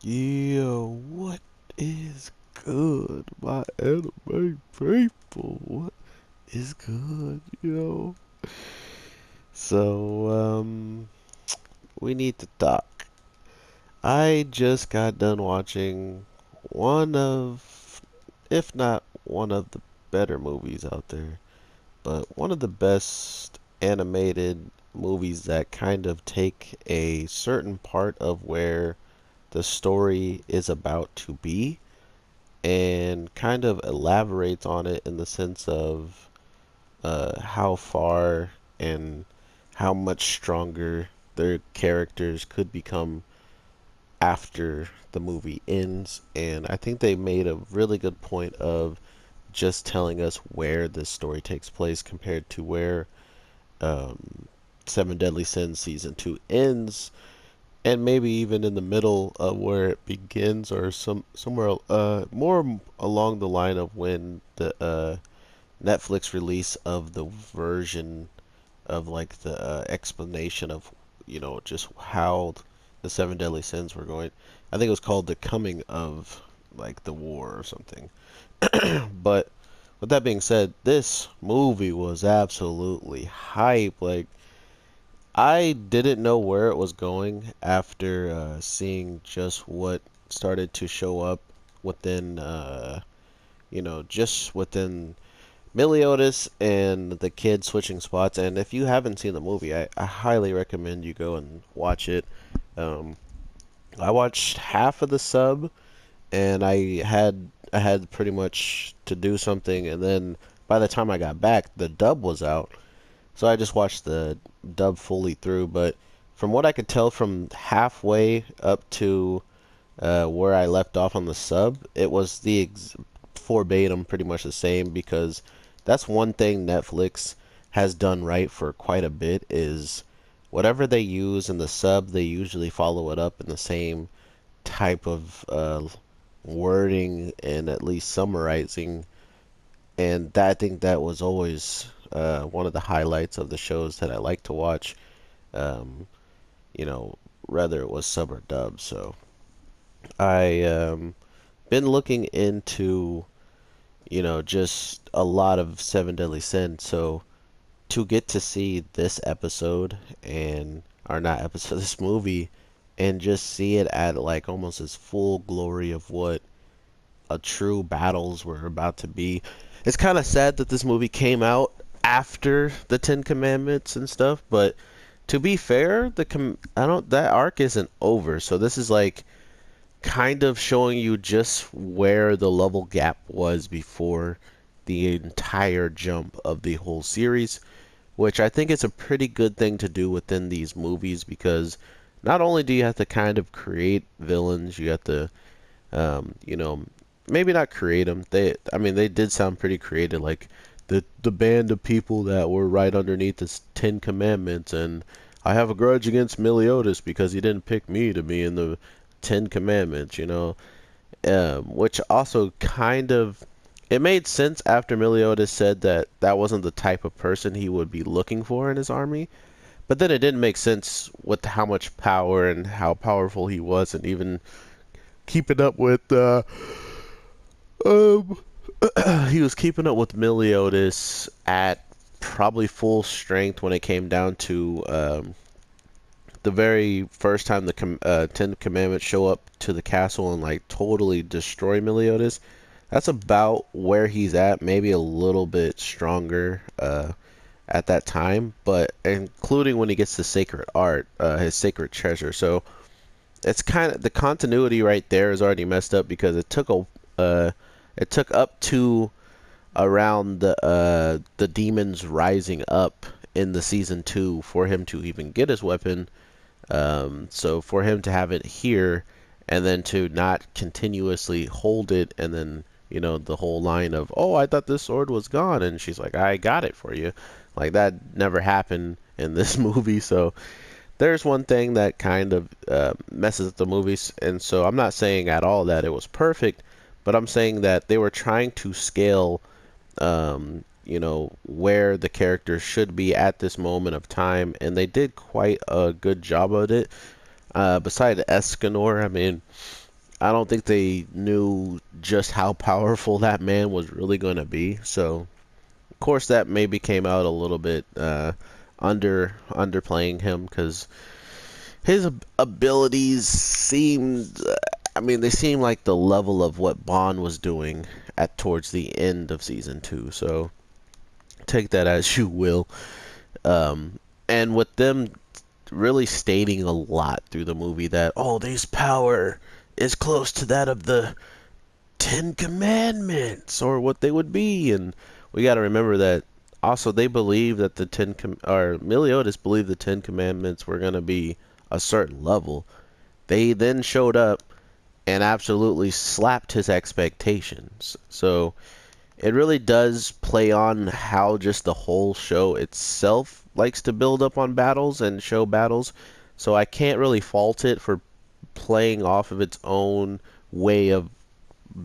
Yeah, what is good, my anime faithful? What is good? So, we need to talk. I just got done watching one of, if not one of the better movies out there, but one of the best animated movies that kind of take a certain part of where the story is about to be and kind of elaborates on it in the sense of how far and how much stronger their characters could become after the movie ends. And I think they made a really good point of just telling us where this story takes place compared to where um, Seven Deadly Sins season 2 ends, and maybe even in the middle of where it begins, or somewhere more along the line of when the Netflix release of the version of like the explanation of just how the Seven Deadly Sins were going. I think it was called the Coming of like the War or something. But with that being said, this movie was absolutely hype. Like I didn't know where it was going after seeing just what started to show up within, just within Meliodas and the kid switching spots. And if you haven't seen the movie, I highly recommend you go and watch it. Um, I watched half of the sub, and I had pretty much to do something, and then by the time I got back, the dub was out. So I just watched the dub fully through, but from what I could tell from halfway up to where I left off on the sub, it was verbatim pretty much the same because that's one thing Netflix has done right for quite a bit is whatever they use in the sub, they usually follow it up in the same type of wording and at least summarizing, and I think that was always one of the highlights of the shows that I like to watch. Um, you know, Whether it was sub or dub. So I been looking into just a lot of Seven Deadly Sins. So to get to see this episode and or not episode this movie and just see it at like almost its full glory of what a true battles were about to be. It's kind of sad that this movie came out after the Ten Commandments and stuff, but to be fair, I don't that arc isn't over. So this is like kind of showing you just where the level gap was before the entire jump of the whole series, which I think is a pretty good thing to do within these movies because not only do you have to kind of create villains, you have to maybe not create them. I mean, they did sound pretty creative, like the band of people that were right underneath the Ten Commandments, and I have a grudge against Meliodas because he didn't pick me to be in the Ten Commandments, which also kind of it made sense after Meliodas said that that wasn't the type of person he would be looking for in his army. But then it didn't make sense with how much power and how powerful he was, and even keeping up with um, he was keeping up with Meliodas at probably full strength when it came down to the very first time the Ten Commandments show up to the castle and like totally destroy Meliodas. That's about where he's at, maybe a little bit stronger at that time, but including when he gets the sacred art, his sacred treasure. So it's kind of the continuity right there is already messed up because it took up to around the demons rising up in the season 2 for him to even get his weapon. So for him to have it here and then to not continuously hold it and then the whole line of, oh, I thought this sword was gone, and she's like, I got it for you, like that never happened in this movie. So there's one thing that kind of messes up the movies, and so I'm not saying at all that it was perfect, but I'm saying that they were trying to scale, where the characters should be at this moment of time, and they did quite a good job of it. Beside Escanor, I mean, I don't think they knew just how powerful that man was really going to be. So, of course, that maybe came out a little bit underplaying him because his abilities seemed. I mean, they seem like the level of what Bond was doing at towards the end of season two. So take that as you will. Um, and with them really stating a lot through the movie that, oh, this power is close to that of the Ten Commandments, or what they would be. And we got to remember that also they believe that or Meliodas believed the Ten Commandments were going to be a certain level. They then showed up and absolutely slapped his expectations. So it really does play on how just the whole show itself likes to build up on battles and show battles. So I can't really fault it for playing off of its own way of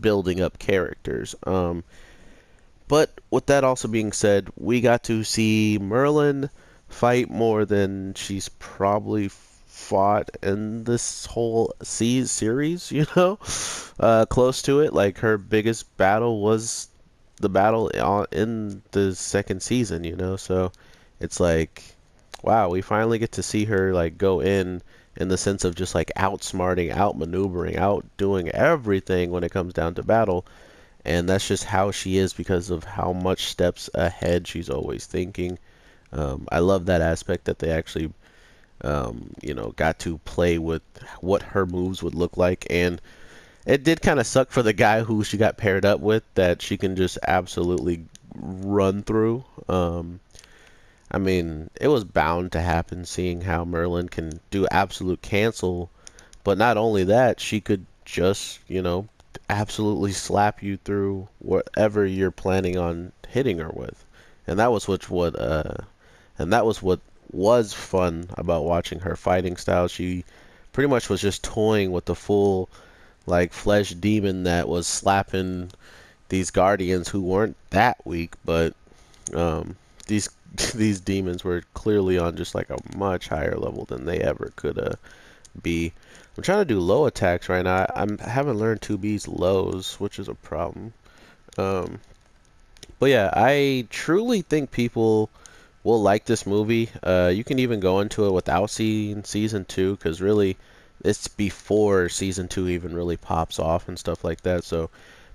building up characters. But with that also being said, we got to see Merlin fight more than she's probably fought in this whole series, you know? Close to it. Like, her biggest battle was the battle in the second season, you know? So it's like, wow, we finally get to see her, like, go in the sense of just, like, outsmarting, outmaneuvering, outdoing everything when it comes down to battle. And that's just how she is because of how much steps ahead she's always thinking. I love that aspect that they actually, got to play with what her moves would look like. And it did kind of suck for the guy who she got paired up with that she can just absolutely run through. I mean, it was bound to happen seeing how Merlin can do absolute cancel. But not only that, she could just, absolutely slap you through whatever you're planning on hitting her with. And that was what was fun about watching her fighting style. She pretty much was just toying with the full like flesh demon that was slapping these guardians who weren't that weak, but these these demons were clearly on just like a much higher level than they ever could be. I'm trying to do low attacks right now. I haven't learned 2B's lows, which is a problem. Um, but yeah, I truly think people will like this movie. You can even go into it without seeing season two, because really, it's before season two even really pops off and stuff like that. So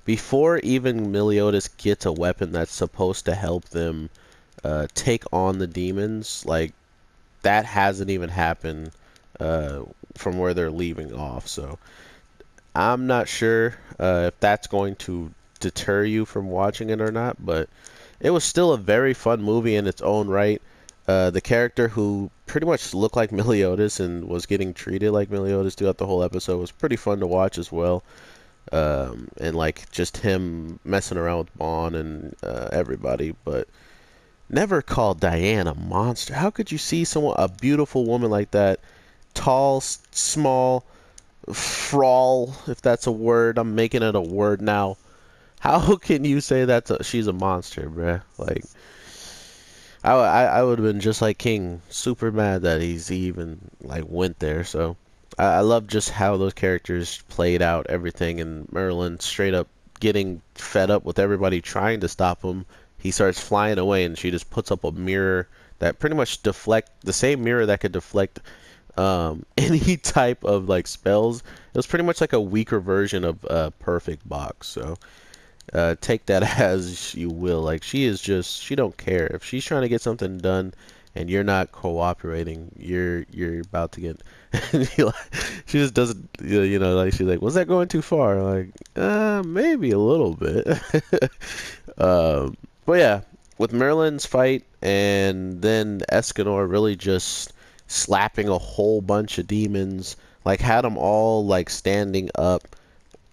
before even Meliodas gets a weapon that's supposed to help them take on the demons, like that hasn't even happened from where they're leaving off. So I'm not sure if that's going to deter you from watching it or not, but it was still a very fun movie in its own right. The character who pretty much looked like Meliodas and was getting treated like Meliodas throughout the whole episode was pretty fun to watch as well. And like just him messing around with Bond and everybody, but never called Diane a monster. How could you see a beautiful woman like that, tall, small, frawl, if that's a word? I'm making it a word now. How can you say she's a monster, bruh? Like, I would have been just like King, super mad that he even like went there. So I love just how those characters played out everything, and Merlin straight up getting fed up with everybody trying to stop him. He starts flying away, and she just puts up a mirror that pretty much the same mirror that could deflect any type of like spells. It was pretty much like a weaker version of Perfect Box. So take that as you will. Like she don't care if she's trying to get something done and you're not cooperating. You're about to get. She just doesn't. Like she's like, was that going too far? Like, maybe a little bit. But yeah, with Merlin's fight and then Escanor really just slapping a whole bunch of demons, like had them all like standing up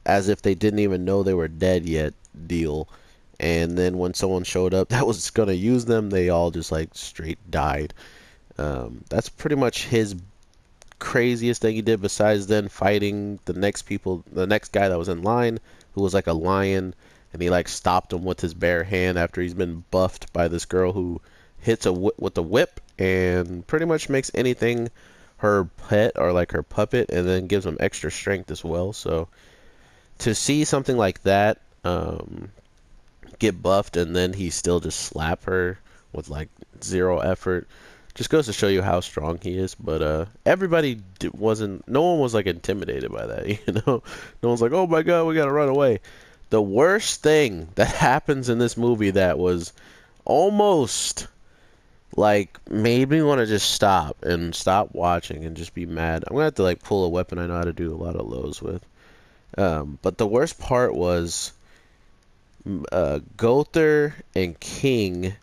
as if they didn't even know they were dead yet deal. And then when someone showed up that was gonna use them, they all just like straight died. That's pretty much his craziest thing he did, besides then fighting the next guy that was in line, who was like a lion, and he like stopped him with his bare hand after he's been buffed by this girl who hits with a whip and pretty much makes anything her pet or like her puppet, and then gives him extra strength as well. So to see something like that get buffed and then he still just slap her with like zero effort just goes to show you how strong he is. But everybody wasn't. No one was like intimidated by that. No one's like, oh my god, we gotta run away. The worst thing that happens in this movie that was almost like made me want to just stop watching and just be mad. I'm gonna have to like pull a weapon I know how to do a lot of lows with. But the worst part was Gother and King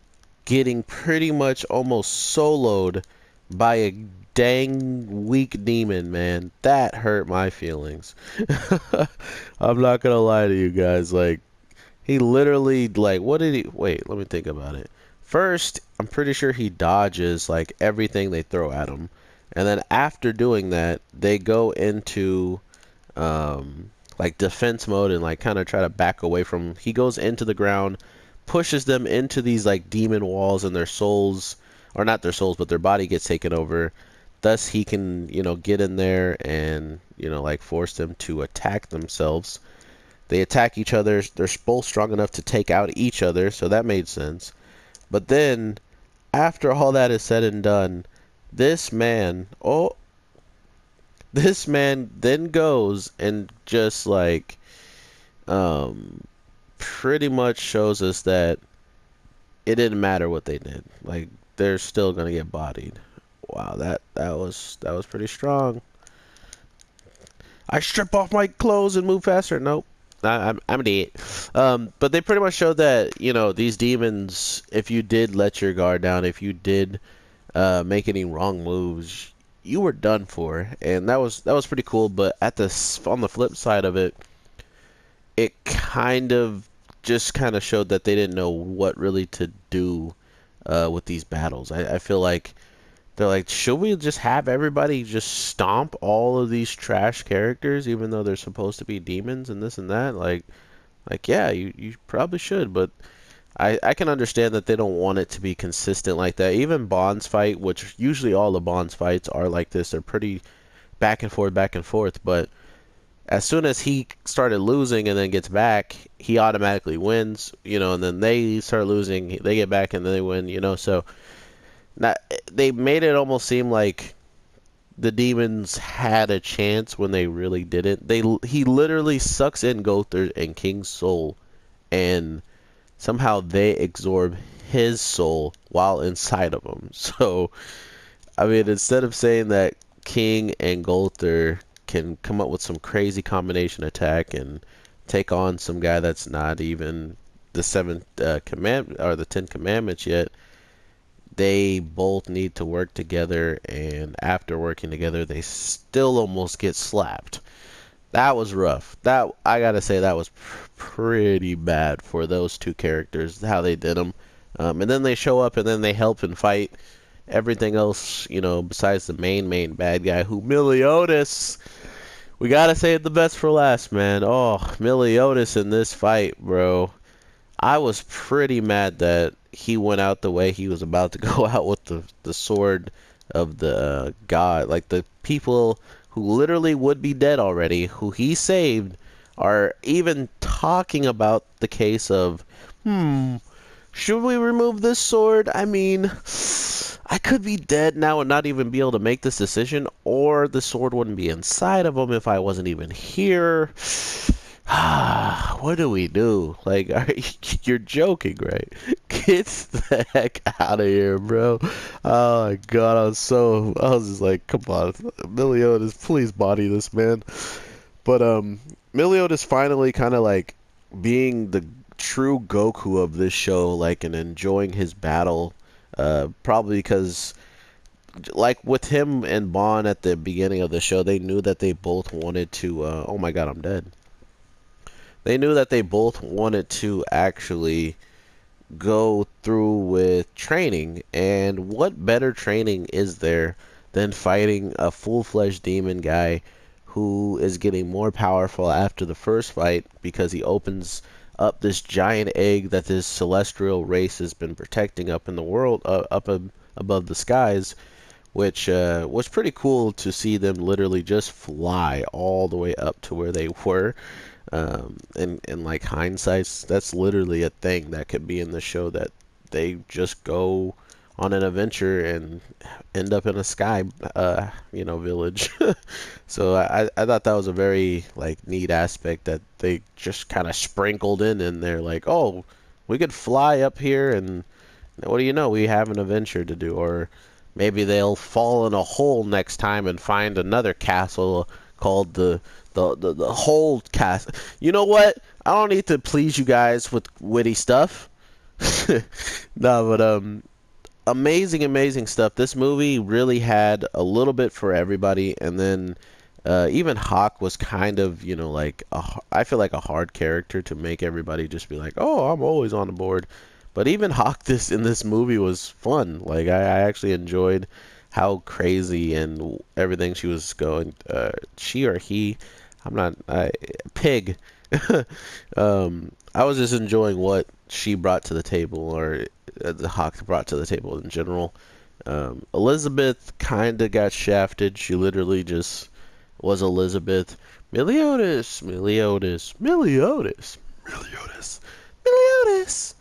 getting pretty much almost soloed by a dang weak demon, man. That hurt my feelings. I'm not gonna lie to you guys. Like, he literally, like, what did he. Wait, let me think about it. First, I'm pretty sure he dodges, like, everything they throw at him. And then after doing that, they go into like defense mode and like kind of try to back away from. He goes into the ground, pushes them into these like demon walls, and their souls, or not their souls, but their body gets taken over. Thus, he can get in there and like force them to attack themselves. They attack each other. They're both strong enough to take out each other, so that made sense. But then, after all that is said and done, this man, this man then goes and just like pretty much shows us that it didn't matter what they did. Like, they're still gonna get bodied. Wow, that was pretty strong. I strip off my clothes and move faster. Nope. I'm an idiot. But they pretty much showed that, these demons, if you did let your guard down, if you did make any wrong moves, you were done for. And that was pretty cool. But on the flip side of it, it just kind of showed that they didn't know what really to do with these battles. I feel like they're like, should we just have everybody just stomp all of these trash characters, even though they're supposed to be demons and this and that? Like yeah, you probably should, but I can understand that they don't want it to be consistent like that. Even Bond's fight, which usually all the Bond's fights are like this, they're pretty back and forth, but as soon as he started losing and then gets back, he automatically wins, and then they start losing, they get back and then they win. So not, they made it almost seem like the demons had a chance when they really didn't. He literally sucks in Gother and King's soul, and somehow they absorb his soul while inside of him. So, I mean, instead of saying that King and Gother can come up with some crazy combination attack and take on some guy that's not even the seventh command or the 10 commandments yet, they both need to work together, and after working together they still almost get slapped. That was rough. That, I gotta say, that was pretty bad for those two characters, how they did them. And then they show up and then they help and fight everything else, besides the main bad guy, who Meliodas. We gotta save the best for last, man. Oh, Meliodas in this fight, bro. I was pretty mad that he went out the way he was about to go out with the sword of the god. Like, the people who literally would be dead already, who he saved, are even talking about the case of, should we remove this sword? I mean, I could be dead now and not even be able to make this decision, or the sword wouldn't be inside of him if I wasn't even here. What do we do? Like, you're joking, right? Get the heck out of here, bro. Oh my god, I was just like, come on, Meliodas, please body this man. But Meliodas finally kind of like being the true Goku of this show, like, and enjoying his battle. Probably because, like, with him and Bond at the beginning of the show, they knew that they both wanted to. Oh my god, I'm dead. They knew that they both wanted to actually go through with training, and what better training is there than fighting a full-fledged demon guy who is getting more powerful after the first fight because he opens up this giant egg that this celestial race has been protecting up in the world, above the skies, which was pretty cool to see them literally just fly all the way up to where they were. And like hindsight, that's literally a thing that could be in the show, that they just go on an adventure and end up in a sky, village. So I thought that was a very like neat aspect that they just kind of sprinkled in there, like, oh, we could fly up here, and what do you know, we have an adventure to do. Or maybe they'll fall in a hole next time and find another castle called the whole castle. You know what? I don't need to please you guys with witty stuff. No, but amazing, amazing stuff. This movie really had a little bit for everybody, and then even Hawk was kind of, like I feel like a hard character to make everybody just be like, oh, I'm always on the board. But even Hawk in this movie was fun. Like I actually enjoyed how crazy and everything she was going. She or he, I'm not. Pig. I was just enjoying what she brought to the table, or the Hawk brought to the table in general. Elizabeth kind of got shafted. She literally just was Elizabeth. Meliodas, Meliodas, Meliodas, Meliodas, Meliodas.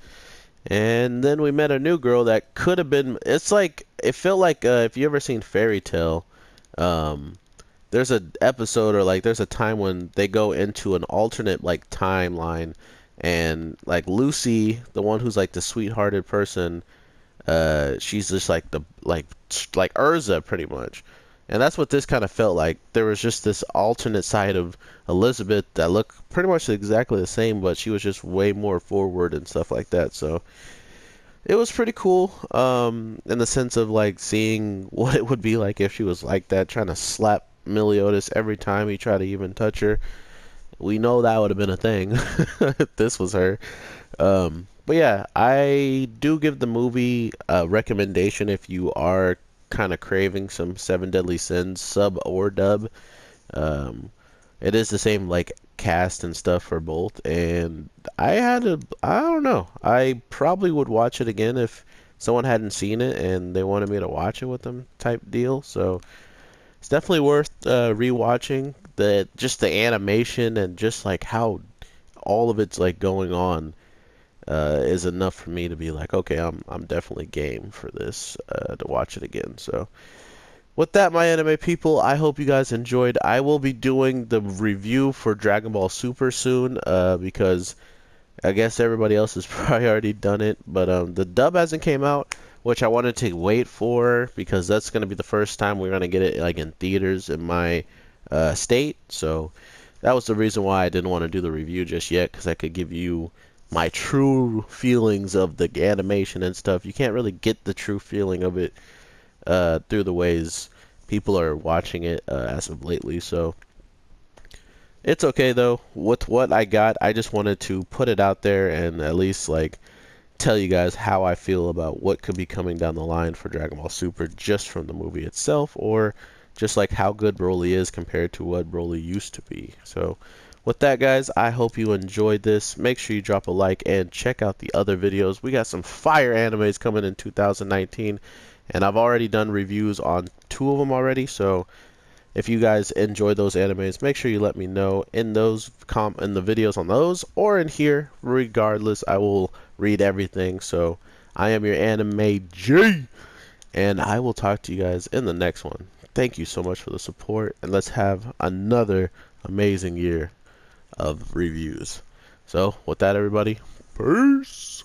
And then we met a new girl that could have been. It's like, it felt like, if you ever seen Fairy Tale, um, there's an episode, or like there's a time when they go into an alternate like timeline, and like Lucy, the one who's like the sweethearted person, she's just like like Urza pretty much. And that's what this kind of felt like. There was just this alternate side of Elizabeth that looked pretty much exactly the same, but she was just way more forward and stuff like that. So it was pretty cool, in the sense of like seeing what it would be like if she was like that, trying to slap Meliodas every time he tried to even touch her. We know that would have been a thing if this was her. But yeah, I do give the movie a recommendation if you are kind of craving some Seven Deadly Sins, sub or dub. Um, it is the same like cast and stuff for both, and I don't know, I probably would watch it again if someone hadn't seen it and they wanted me to watch it with them type deal. So it's definitely worth rewatching. Just the animation and just like how all of it's like going on is enough for me to be like, okay, I'm definitely game for this, to watch it again. So with that, my anime people, I hope you guys enjoyed. I will be doing the review for Dragon Ball Super soon, because I guess everybody else has probably already done it. But the dub hasn't came out, which I wanted to wait for, because that's going to be the first time we're going to get it like in theaters in my state. So that was the reason why I didn't want to do the review just yet, because I could give you my true feelings of the animation and stuff. You can't really get the true feeling of it through the ways people are watching it as of lately. So it's okay though. With what I got, I just wanted to put it out there and at least like tell you guys how I feel about what could be coming down the line for Dragon Ball Super, just from the movie itself, or just like how good Broly is compared to what Broly used to be. So with that, guys, I hope you enjoyed this. Make sure you drop a like and check out the other videos. We got some fire animes coming in 2019, and I've already done reviews on 2 of them already. So if you guys enjoy those animes, make sure you let me know in those in the videos on those, or in here. Regardless, I will read everything. So I am your anime G, and I will talk to you guys in the next one. Thank you so much for the support, and let's have another amazing year of reviews. So with that, everybody, peace.